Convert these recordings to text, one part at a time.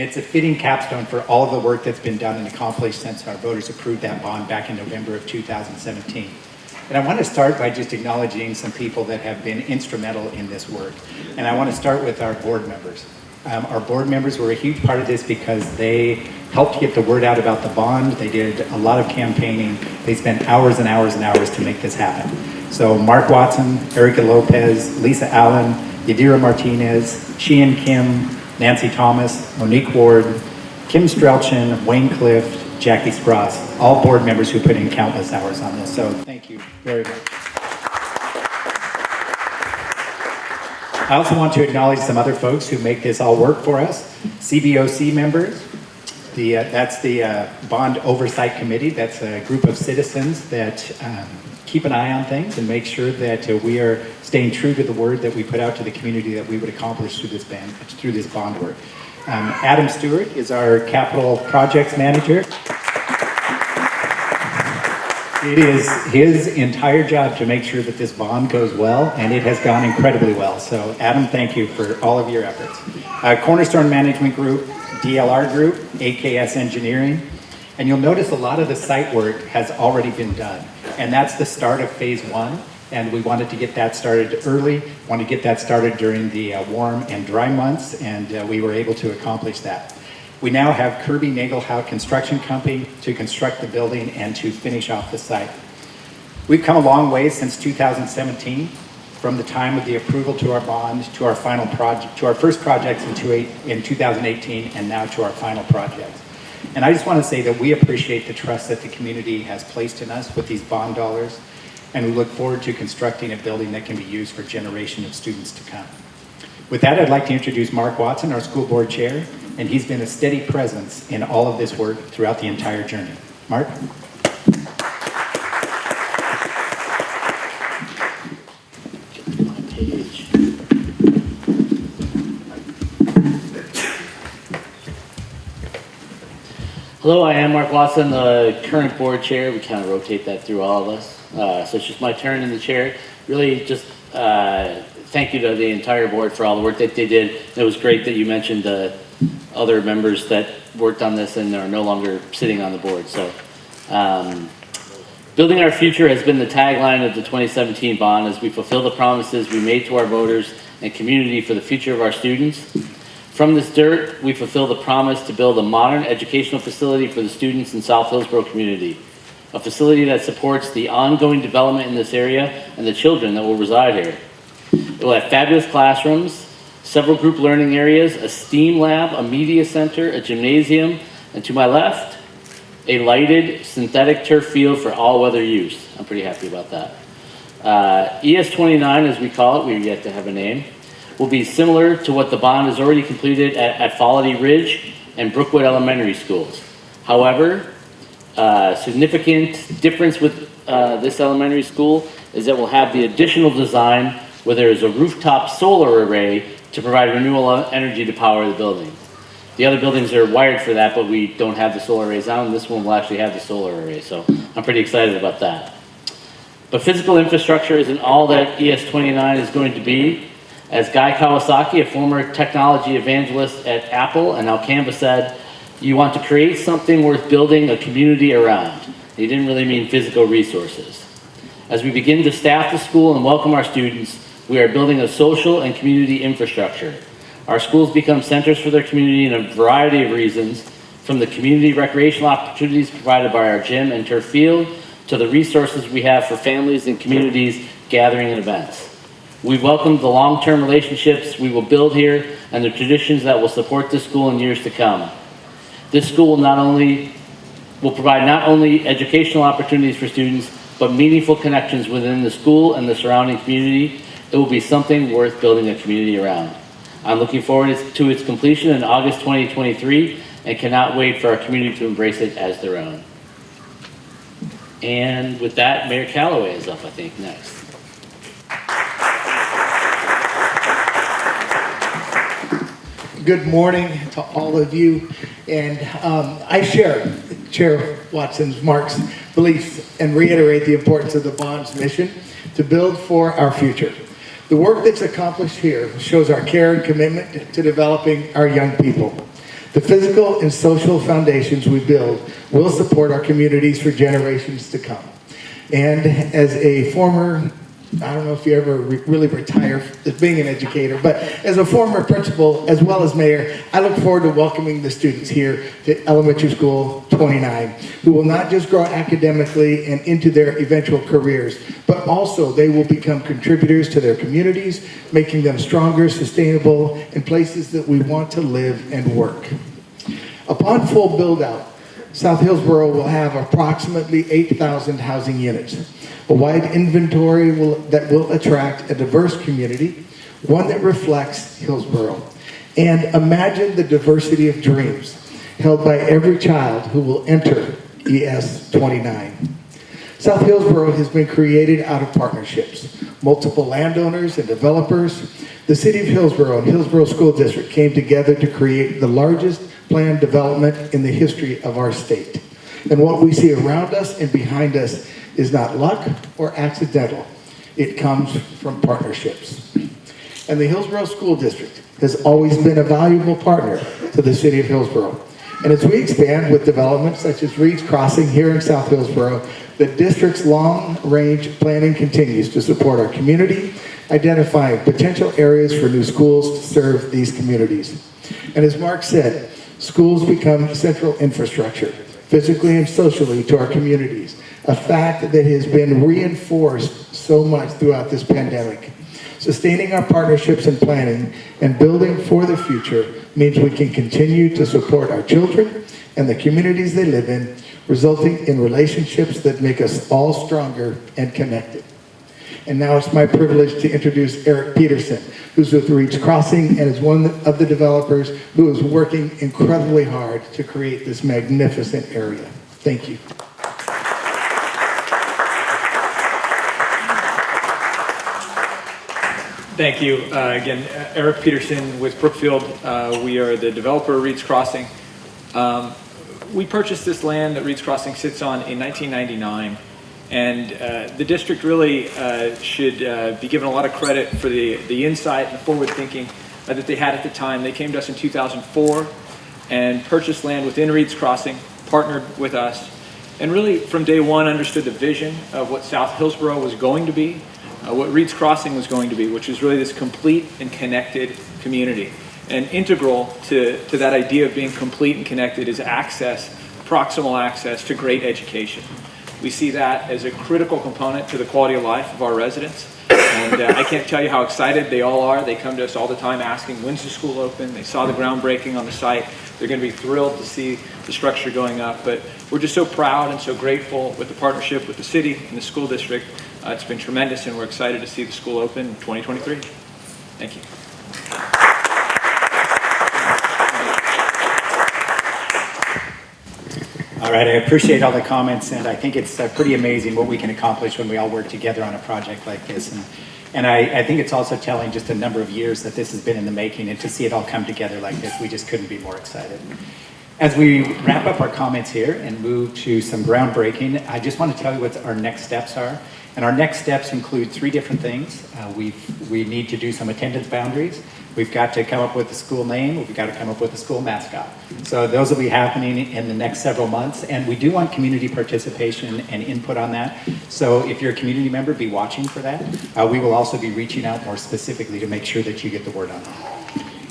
it's a fitting capstone for all of the work that's been done and accomplished since our voters approved that bond back in November of 2017. And I want to start by just acknowledging some people that have been instrumental in this work. And I want to start with our board members. Our board members were a huge part of this because they helped get the word out about the bond. They did a lot of campaigning. They spent hours and hours and hours to make this happen. So Mark Watson, Erica Lopez, Lisa Allen, Yadira Martinez, Sheehan Kim, Nancy Thomas, Monique Ward, Kim Strelchin, Wayne Clift, Jackie Spross, all board members who put in countless hours on this. So thank you very much. I also want to acknowledge some other folks who make this all work for us. CBOC members, that's the Bond Oversight Committee. That's a group of citizens that keep an eye on things and make sure that we are staying true to the word that we put out to the community that we would accomplish through this bond work. Adam Stewart is our Capital Projects Manager. It is his entire job to make sure that this bond goes well, and it has gone incredibly well. So Adam, thank you for all of your efforts. Cornerstone Management Group, DLR Group, AKS Engineering, and you'll notice a lot of the site work has already been done. And that's the start of phase 1, and we wanted to get that started early, wanted to get that started during the warm and dry months, and we were able to accomplish that. We now have Kirby Nagelhout Construction Company to construct the building and to finish off the site. We've come a long way since 2017, from the time of the approval to our bond, to our final project, to our first projects in 2018, and now to our final projects. And I just want to say that we appreciate the trust that the community has placed in us with these bond dollars, and we look forward to constructing a building that can be used for generations of students to come. With that, I'd like to introduce Mark Watson, our school board chair, and he's been a steady presence in all of this work throughout the entire journey. Mark? Hello, I am Mark Watson, the current board chair. We kind of rotate that through all of us. So it's just my turn in the chair. Really just thank you to the entire board for all the work that they did. It was great that you mentioned the other members that worked on this and are no longer sitting on the board. So building our future has been the tagline of the 2017 bond as we fulfill the promises we made to our voters and community for the future of our students. From this dirt, we fulfill the promise to build a modern educational facility for the students in South Hillsboro community, a facility that supports the ongoing development in this area and the children that will reside here. It will have fabulous classrooms, several group learning areas, a STEAM lab, a media center, a gymnasium, and to my left, a lighted synthetic turf field for all weather use. I'm pretty happy about that. ES29, as we call it, we've yet to have a name, will be similar to what the bond has already completed at Folliday Ridge and Brookwood Elementary Schools. However, significant difference with this elementary school is that we'll have the additional design where there is a rooftop solar array to provide renewable energy to power the building. The other buildings are wired for that, but we don't have the solar arrays on. This one will actually have the solar array, so I'm pretty excited about that. But physical infrastructure isn't all that ES29 is going to be. As Guy Kawasaki, a former technology evangelist at Apple and now Canva said, you want to create something worth building a community around. He didn't really mean physical resources. As we begin to staff the school and welcome our students, we are building a social and community infrastructure. Our schools become centers for their community in a variety of reasons, from the community recreational opportunities provided by our gym and turf field, to the resources we have for families and communities gathering and events. We welcome the long-term relationships we will build here and the traditions that will support this school in years to come. This school will provide not only educational opportunities for students, but meaningful connections within the school and the surrounding community. It will be something worth building a community around. I'm looking forward to its completion in August 2023 and cannot wait for our community to embrace it as their own. And with that, Mayor Calloway is up, I think, next. Good morning to all of you, and I share Chair Watson's, Mark's beliefs and reiterate the importance of the bond's mission to build for our future. The work that's accomplished here shows our care and commitment to developing our young people. The physical and social foundations we build will support our communities for generations to come. And as a former, I don't know if you ever really retire as being an educator, but as a former principal as well as mayor, I look forward to welcoming the students here to Elementary School 29, who will not just grow academically and into their eventual careers, but also they will become contributors to their communities, making them stronger, sustainable, and places that we want to live and work. Upon full build-out, South Hillsboro will have approximately 8,000 housing units, a wide inventory that will attract a diverse community, one that reflects Hillsboro. And imagine the diversity of dreams held by every child who will enter ES29. South Hillsboro has been created out of partnerships. Multiple landowners and developers, the City of Hillsboro and Hillsboro School District came together to create the largest planned development in the history of our state. And what we see around us and behind us is not luck or accidental. It comes from partnerships. And the Hillsboro School District has always been a valuable partner to the City of Hillsboro. And as we expand with developments such as Reed's Crossing here in South Hillsboro, the district's long-range planning continues to support our community, identifying potential areas for new schools to serve these communities. And as Mark said, schools become central infrastructure, physically and socially, to our communities, a fact that has been reinforced so much throughout this pandemic. Sustaining our partnerships and planning and building for the future means we can continue to support our children and the communities they live in, resulting in relationships that make us all stronger and connected. And now it's my privilege to introduce Eric Peterson, who's with Reed's Crossing and is one of the developers who is working incredibly hard to create this magnificent area. Thank you. Thank you. Again, Eric Peterson with Brookfield. We are the developer of Reed's Crossing. We purchased this land that Reed's Crossing sits on in 1999. And the district really should be given a lot of credit for the insight and the forward thinking that they had at the time. They came to us in 2004 and purchased land within Reed's Crossing, partnered with us, and really from day one understood the vision of what South Hillsboro was going to be, what Reed's Crossing was going to be, which is really this complete and connected community. And integral to that idea of being complete and connected is access, proximal access to great education. We see that as a critical component to the quality of life of our residents. And I can't tell you how excited they all are. They come to us all the time asking, when's the school open? They saw the groundbreaking on the site. They're going to be thrilled to see the structure going up. But we're just so proud and so grateful with the partnership with the city and the school district. It's been tremendous, and we're excited to see the school open in 2023. Thank you. All right, I appreciate all the comments, and I think it's pretty amazing what we can accomplish when we all work together on a project like this. And I think it's also telling just a number of years that this has been in the making, and to see it all come together like this, we just couldn't be more excited. As we wrap up our comments here and move to some groundbreaking, I just want to tell you what our next steps are. And our next steps include 3 different things. We need to do some attendance boundaries. We've got to come up with a school name. We've got to come up with a school mascot. So those will be happening in the next several months. And we do want community participation and input on that. So if you're a community member, be watching for that. We will also be reaching out more specifically to make sure that you get the word on that.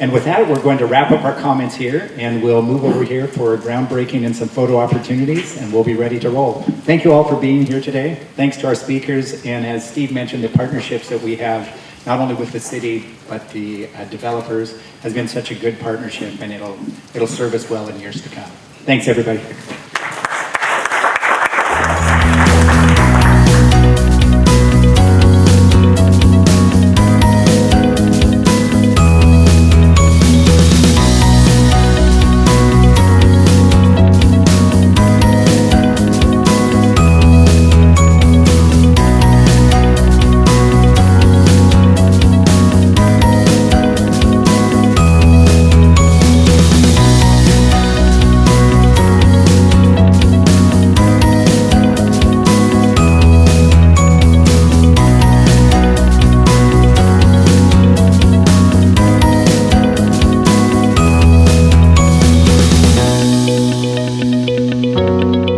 And with that, we're going to wrap up our comments here, and we'll move over here for a groundbreaking and some photo opportunities, and we'll be ready to roll. Thank you all for being here today. Thanks to our speakers, and as Steve mentioned, the partnerships that we have, not only with the city, but the developers, has been such a good partnership, and it'll serve us well in years to come. Thanks, everybody. you.